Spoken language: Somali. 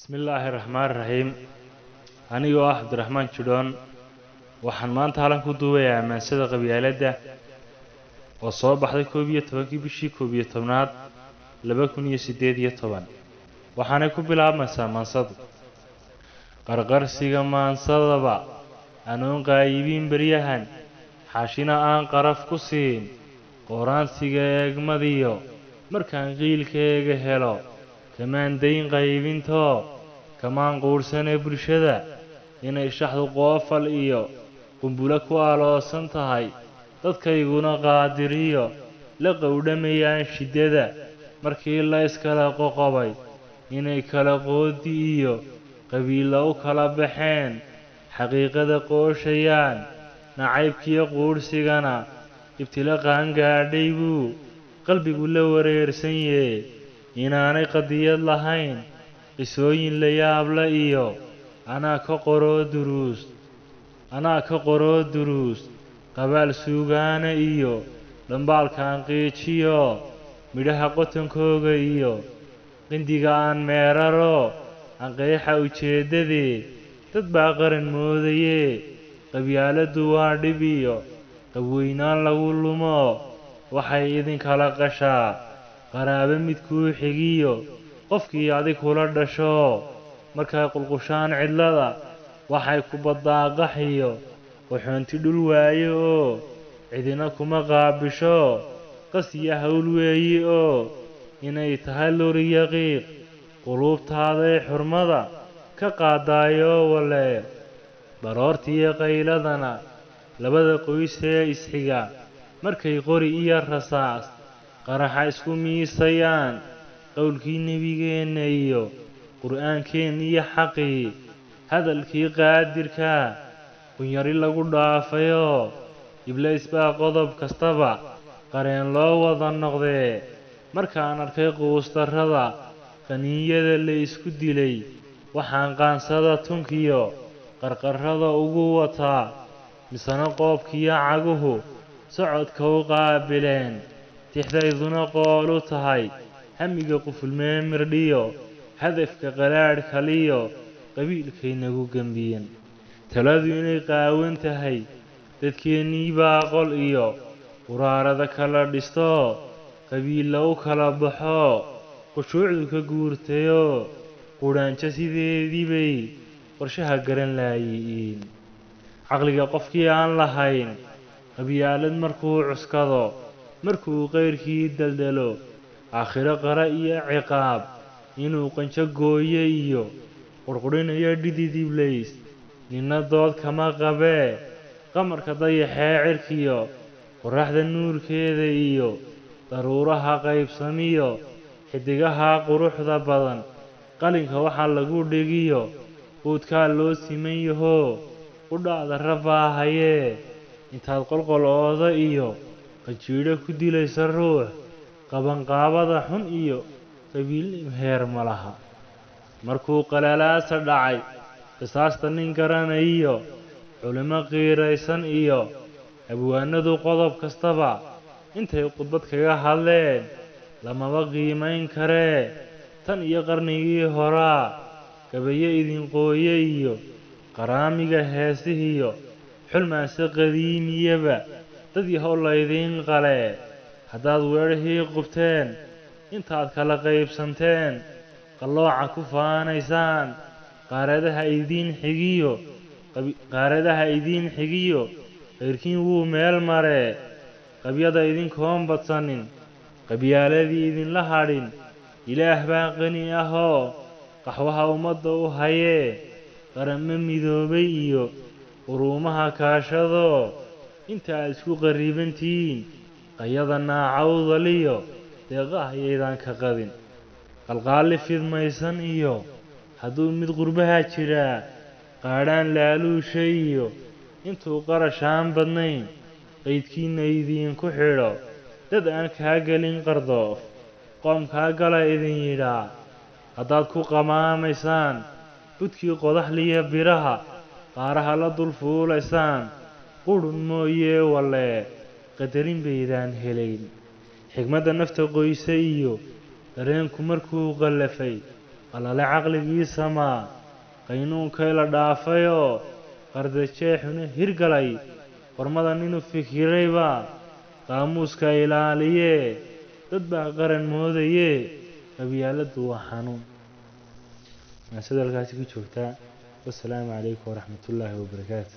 بسم الله الرحمن الرحيم أنا عبد الرحمن جدون waxaan maanta halan ku duubayaa maansada qabyaaladda oo soo baxday 11 bishii 11aad 2018 waxaanay ku bilaabmaysaa maansadu qarqarsiga maansadaba anoon qaayibin baryahan xaashina aan qaraf ku siin qoraansiga eegmadiyo markaan qiilkeega helo kamaan dayn qaybinto kamaan quursane bulshada inay shaxdu qoofal iyo qumbula ku aloosan tahay dadkayguna qaadiriyo la qowdhamayaan shidada markii la iskala qoqobay inay kala qoodi iyo qabiilo u kala baxeen xaqiiqada qooshayaan nacaybkiyo quursigana ibtila qaangaadhay buu qalbigu la wareersan yee inaanay qadiyad lahayn qisooyin la yaabla iyo anaa ka qoroo duruus qabaal suugaana iyo dhambaalkaan qiijiyo midhaha qotankooga iyo qindiga aan meeraro aan qeexa ujeeddadee dad baa qaran moodayee qabyaaladdu waa dhib iyo qabweynaan lagu lumo waxay idinkala qashaa qaraabo mid kuu xigiyo qofkii adig kula dhasho markay qulqushaan cidlada waxay ku baddaaqaxiyo waxoonti dhul waaye oo cidina kuma qaabisho qasiya hawl weeye oo inay tahay luriya qiiq quluubtaaday xurmada ka qaadaayo wale baroortiyo qayladana labada qoysee isxiga markay qori iyo rasaas qaraxa isku miisayaan qowlkii nebigeenna iyo qur'aankeen iyo xaqii hadalkii qaadirka qunyari lagu dhaafayo iblays baa qodob kastaba qareen loo wada noqdee markaan arkay quustarrada qaniinyada la isku dilay waxaan qaansada tunkiyo qarqarrada ugu wataa misana qoobkiyo caguhu socodka u qaabileen tixdayduna qoolu tahay hamiga qufulmee mirdhiyo hadafka qalaadh kaliyo qabiilkaynagu gembiyen taladu inay qaawan tahay dadkeennii baa qol iyo quraarada kala dhisto qabiilla u kala baxo qushuucdu ka guurtayoo qudhaanjo sideedii bay qorshaha garan laayiin caqliga qofkii aan lahayn qabyaalad markuu cuskado markuu qayrkii daldalo aakhiro qara iyo ciqaab inuu qanjo gooye iyo qurqurinayo dhidid iblays ninna dood kama qabee qamarka dayaxee cirkiyo qorraxda nuurkeeda iyo daruuraha qaybsamiyo xidigaha quruxda badan qalinka waxaa lagu dhigiyo quudkaa loo siman yahoo qudhaada rafaahayee intaad qolqolooda iyo qajiidho ku dilaysa ruux qabanqaabada xun iyo qabiilnim heer ma laha markuu qalalaasa dhacay qisaasta nin garanayo culimo qiiraysan iyo abwaanadu qodob kastaba intay khudbad kaga hadleen lamaba qiimayn karee tan iyo qarnigii horaa gabayo idinqooye iyo qaraamiga heesihiyo xulmaanse qadiimiyaba dad yahow laydiin qalee haddaad weerhii qubteen intaad kala qaybsanteen qallooca ku faanaysaan qaaradaha idiin xigiyo qayrkiin wuu meel maree qabyada idinkoon badsanin qabyaaladii idinla hadhin ilaah baa qani ahoo qaxwaha ummadda u hayee qaranmo midoobay iyo quruumaha kaashadoo inta aad isku qarribantihiin qayada naacawdaliyo deeqahayaydaan ka qadin qalqaalli fidmaysan iyo hadduu mid qurbaha jiraa qaadhaan laaluusha iyo intuu qarashaan badnayn qaydkiinna idiinku xidho dad aan kaa gelin qardoof qoomkaa gala idin yidhaa haddaad ku qamaamaysaan budkii qodaxliya biraha qaaraha la dul fuulaysaan qudhun mooyee walee qadarin baydaan helayn xigmadda nafta qoyse iyo dareenku markuu qallafay qalale caqligiisa ma qaynuunkay la dhaafayoo qardajeexuna hirgalay hormadan inuu fikirayba qaamuuska ilaaliyee dad baa qaran moodayee qabyaaladdu waa xanuun maasadalkaasi ku joogtaa wassalaamu calaykum waraxmatullaahi wabarakaatu